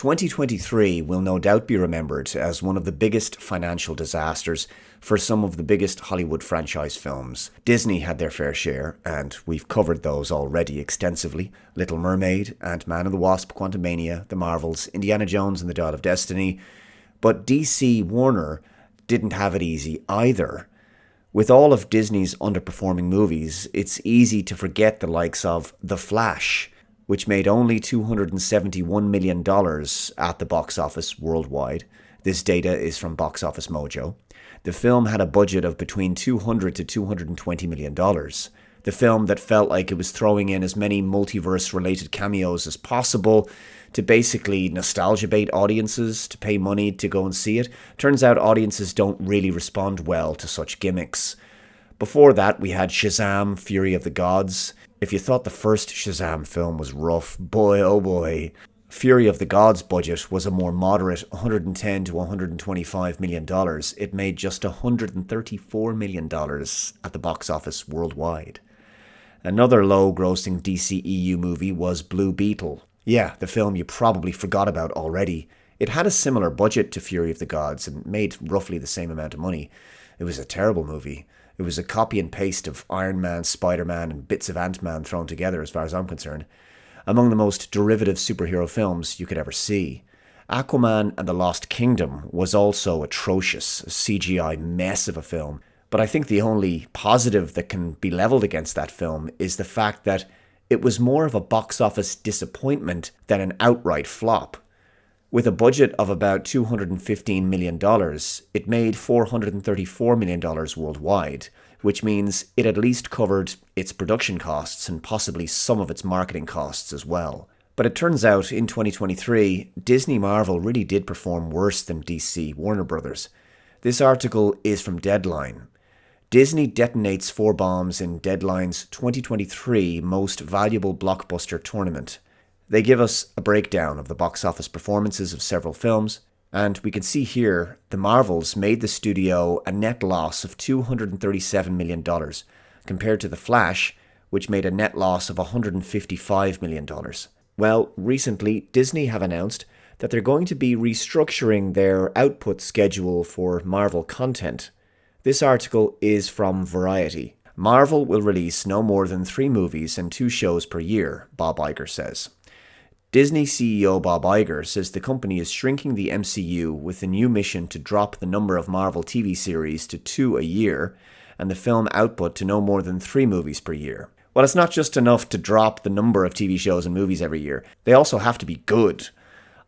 2023 will no doubt be remembered as one of the biggest financial disasters for some of the biggest Hollywood franchise films. Disney had their fair share, and we've covered those already extensively. Little Mermaid, Ant-Man and the Wasp, Quantumania, The Marvels, Indiana Jones and the Dial of Destiny. But DC Warner didn't have it easy either. With all of Disney's underperforming movies, it's easy to forget the likes of The Flash, which made only $271 million at the box office worldwide. This data is from Box Office Mojo. The film had a budget of between $200 to $220 million. The film that felt like it was throwing in as many multiverse-related cameos as possible to basically nostalgia bait audiences to pay money to go and see it. Turns out audiences don't really respond well to such gimmicks. Before that, we had Shazam! Fury of the Gods. If you thought the first Shazam film was rough, boy oh boy. Fury of the Gods' budget was a more moderate $110 to $125 million. It made just $134 million at the box office worldwide. Another low-grossing DCEU movie was Blue Beetle. Yeah, the film you probably forgot about already. It had a similar budget to Fury of the Gods and made roughly the same amount of money. It was a terrible movie. It was a copy and paste of Iron Man, Spider-Man, and bits of Ant-Man thrown together, as far as I'm concerned. Among the most derivative superhero films you could ever see. Aquaman and the Lost Kingdom was also atrocious, a CGI mess of a film. But I think the only positive that can be leveled against that film is the fact that it was more of a box office disappointment than an outright flop. With a budget of about $215 million, it made $434 million worldwide, which means it at least covered its production costs and possibly some of its marketing costs as well. But it turns out in 2023, Disney Marvel really did perform worse than DC Warner Brothers. This article is from Deadline. Disney detonates 4 bombs in Deadline's 2023 Most Valuable Blockbuster Tournament. They give us a breakdown of the box office performances of several films, and we can see here the Marvels made the studio a net loss of $237 million, compared to The Flash, which made a net loss of $155 million. Well, recently, Disney have announced that they're going to be restructuring their output schedule for Marvel content. This article is from Variety. Marvel will release no more than 3 movies and 2 shows per year, Bob Iger says. Disney CEO Bob Iger says the company is shrinking the MCU with a new mission to drop the number of Marvel TV series to 2 a year and the film output to no more than 3 movies per year. Well, it's not just enough to drop the number of TV shows and movies every year. They also have to be good.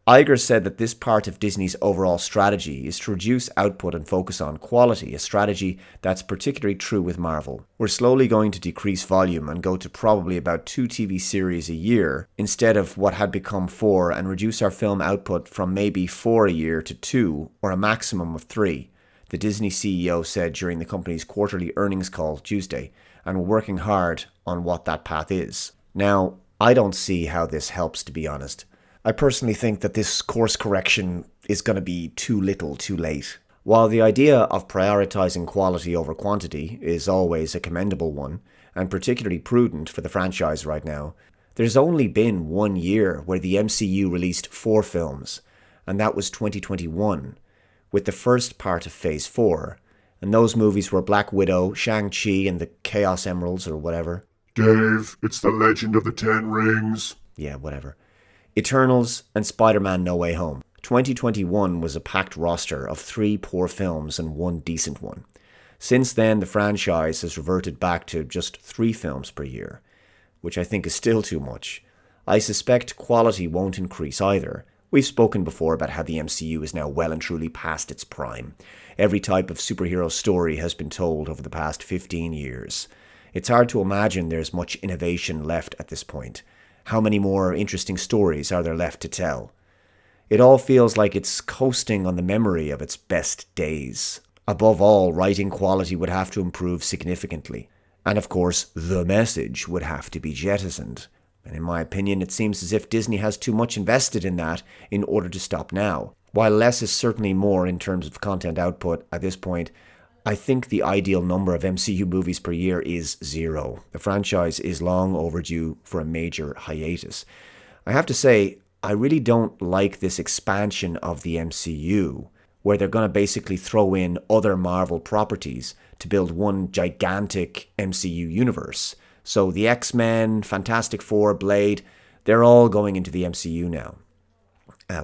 Iger said that this part of Disney's overall strategy is to reduce output and focus on quality, a strategy that's particularly true with Marvel. We're slowly going to decrease volume and go to probably about 2 TV series a year instead of what had become 4, and reduce our film output from maybe 4 a year to 2 or a maximum of 3, the Disney CEO said during the company's quarterly earnings call Tuesday, and we're working hard on what that path is. Now, I don't see how this helps, to be honest. I personally think that this course correction is going to be too little too late. While the idea of prioritizing quality over quantity is always a commendable one, and particularly prudent for the franchise right now, there's only been 1 year where the MCU released 4 films, and that was 2021, with the first part of Phase 4, and those movies were Black Widow, Shang-Chi, and the Chaos Emeralds or whatever. Dave, it's the Legend of the Ten Rings. Yeah, whatever. Eternals, and Spider-Man No Way Home. 2021 was a packed roster of 3 poor films and 1 decent one. Since then, the franchise has reverted back to just 3 films per year, which I think is still too much. I suspect quality won't increase either. We've spoken before about how the MCU is now well and truly past its prime. Every type of superhero story has been told over the past 15 years. It's hard to imagine there's much innovation left at this point. How many more interesting stories are there left to tell? It all feels like it's coasting on the memory of its best days. Above all, writing quality would have to improve significantly. And of course, the message would have to be jettisoned. And in my opinion, it seems as if Disney has too much invested in that in order to stop now. While less is certainly more in terms of content output at this point, I think the ideal number of MCU movies per year is 0. The franchise is long overdue for a major hiatus. I have to say, I really don't like this expansion of the MCU, where they're going to basically throw in other Marvel properties to build one gigantic MCU universe. So the X-Men, Fantastic Four, Blade, they're all going into the MCU now.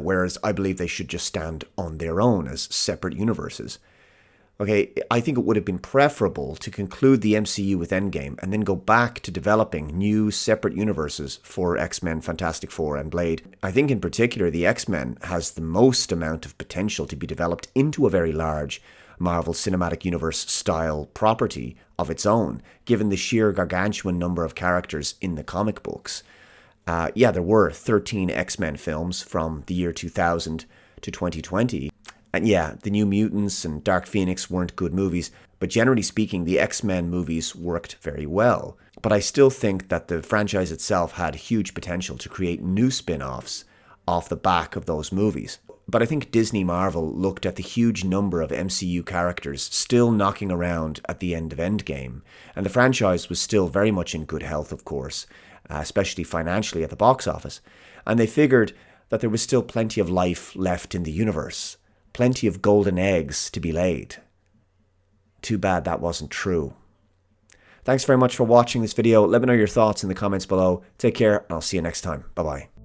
Whereas I believe they should just stand on their own as separate universes. Okay, I think it would have been preferable to conclude the MCU with Endgame and then go back to developing new separate universes for X-Men, Fantastic Four, and Blade. I think in particular the X-Men has the most amount of potential to be developed into a very large Marvel Cinematic Universe style property of its own, given the sheer gargantuan number of characters in the comic books. There were 13 X-Men films from the year 2000 to 2020. And yeah, the New Mutants and Dark Phoenix weren't good movies, but generally speaking, the X-Men movies worked very well. But I still think that the franchise itself had huge potential to create new spin-offs off the back of those movies. But I think Disney Marvel looked at the huge number of MCU characters still knocking around at the end of Endgame, and the franchise was still very much in good health, of course, especially financially at the box office, and they figured that there was still plenty of life left in the universe. Plenty of golden eggs to be laid. Too bad that wasn't true. Thanks very much for watching this video. Let me know your thoughts in the comments below. Take care, and I'll see you next time. Bye-bye.